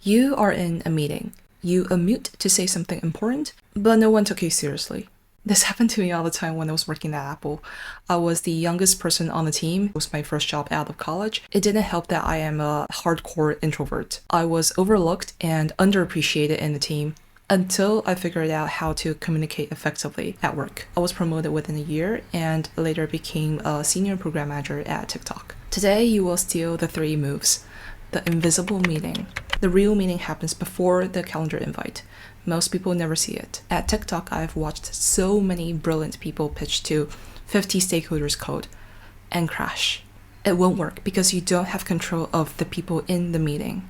You are in a meeting. You unmute to say something important, but no one took you seriously. This happened to me all the time when I was working at Apple. I was the youngest person on the team. It was my first job out of college. It didn't help that I am a hardcore introvert. I was overlooked and underappreciated in the team until I figured out how to communicate effectively at work. I was promoted within a year and later became a senior program manager at TikTok. Today, you will steal the 3 moves. The invisible meeting. The real meeting happens before the calendar invite. Most people never see it. At TikTok, I've watched so many brilliant people pitch to 50 stakeholders code and crash. It won't work because you don't have control of the people in the meeting.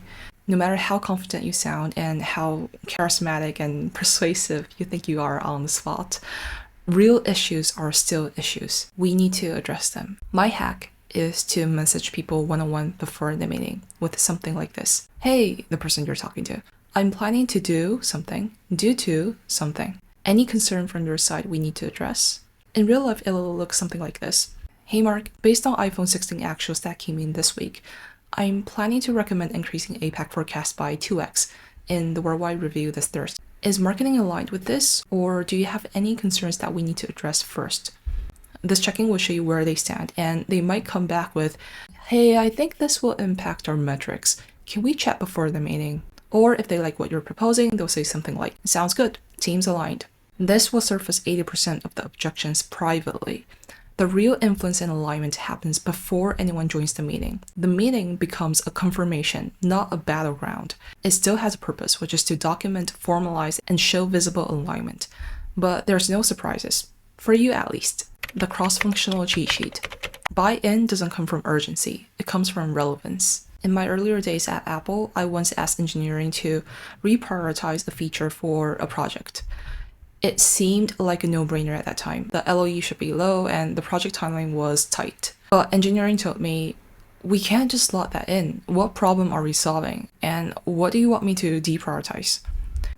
No matter how confident you sound and how charismatic and persuasive you think you are on the spot, real issues are still issues. We need to address them. My hack is to message people one-on-one before the meeting with something like this. Hey, the person you're talking to, I'm planning to do something due to something. Any concern from your side we need to address? In real life, it'll look something like this. Hey Mark, based on iPhone 16 actuals that came in this week, I'm planning to recommend increasing APAC forecast by 2x in the worldwide review this Thursday. Is marketing aligned with this, or do you have any concerns that we need to address first? This checking will show you where they stand, and they might come back with, hey, I think this will impact our metrics. Can we chat before the meeting? Or if they like what you're proposing, they'll say something like, sounds good, team's aligned. This will surface 80% of the objections privately. The real influence and alignment happens before anyone joins the meeting. The meeting becomes a confirmation, not a battleground. It still has a purpose, which is to document, formalize, and show visible alignment. But there's no surprises. For you at least. The cross-functional cheat sheet. Buy-in doesn't come from urgency, it comes from relevance. In my earlier days at Apple, I once asked engineering to reprioritize a feature for a project. It seemed like a no-brainer at that time. The LOE should be low and the project timeline was tight. But engineering told me, we can't just slot that in. What problem are we solving? And what do you want me to deprioritize?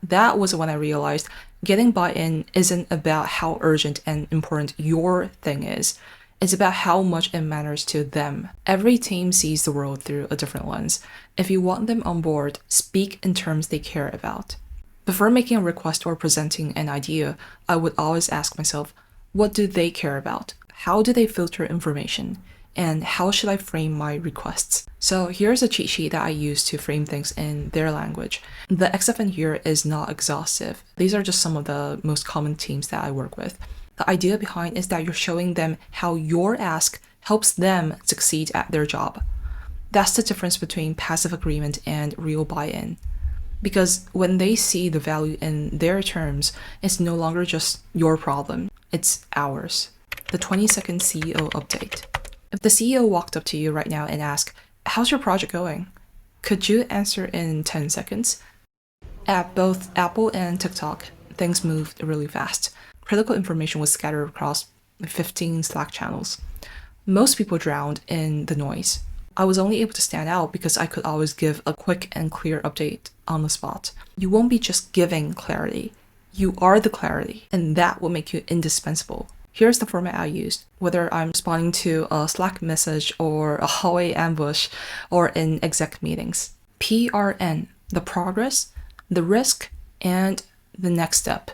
That was when I realized getting buy-in isn't about how urgent and important your thing is. It's about how much it matters to them. Every team sees the world through a different lens. If you want them on board, speak in terms they care about. Before making a request or presenting an idea, I would always ask myself, what do they care about? How do they filter information? And how should I frame my requests? So here's a cheat sheet that I use to frame things in their language. The XFN here is not exhaustive. These are just some of the most common teams that I work with. The idea behind is that you're showing them how your ask helps them succeed at their job. That's the difference between passive agreement and real buy-in. Because when they see the value in their terms, it's no longer just your problem, it's ours. The 20-second CEO update. If the CEO walked up to you right now and asked, how's your project going? Could you answer in 10 seconds? At both Apple and TikTok, things moved really fast. Critical information was scattered across 15 Slack channels. Most people drowned in the noise. I was only able to stand out because I could always give a quick and clear update on the spot. You won't be just giving clarity. You are the clarity, and that will make you indispensable. Here's the format I used, whether I'm responding to a Slack message or a hallway ambush or in exec meetings. PRN, the progress, the risk, and the next step.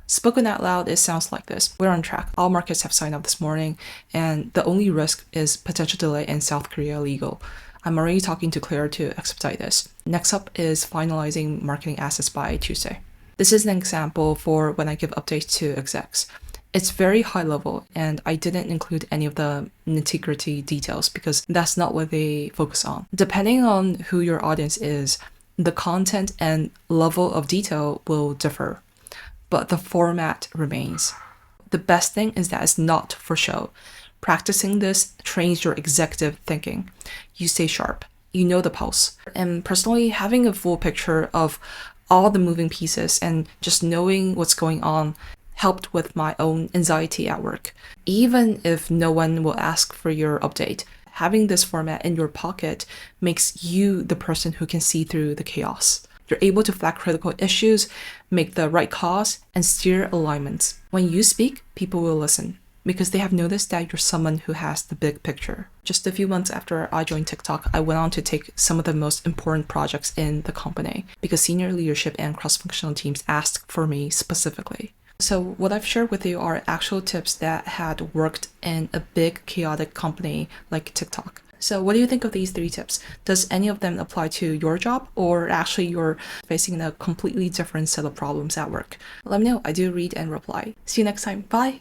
Spoken out loud, it sounds like this. We're on track. All markets have signed up this morning, and the only risk is potential delay in South Korea legal. I'm already talking to Claire to expedite this. Next up is finalizing marketing assets by Tuesday. This is an example for when I give updates to execs. It's very high level, and I didn't include any of the nitty-gritty details because that's not what they focus on. Depending on who your audience is, the content and level of detail will differ, but the format remains. The best thing is that it's not for show. Practicing this trains your executive thinking. You stay sharp. You know the pulse. And personally, having a full picture of all the moving pieces and just knowing what's going on helped with my own anxiety at work. Even if no one will ask for your update, having this format in your pocket makes you the person who can see through the chaos. You're able to flag critical issues, make the right calls, and steer alignments. When you speak, people will listen. because they have noticed that you're someone who has the big picture. Just a few months after I joined TikTok, I went on to take some of the most important projects in the company because senior leadership and cross-functional teams asked for me specifically. So what I've shared with you are actual tips that had worked in a big chaotic company like TikTok. So what do you think of these 3 tips? Does any of them apply to your job, or actually you're facing a completely different set of problems at work? Let me know. I do read and reply. See you next time. Bye!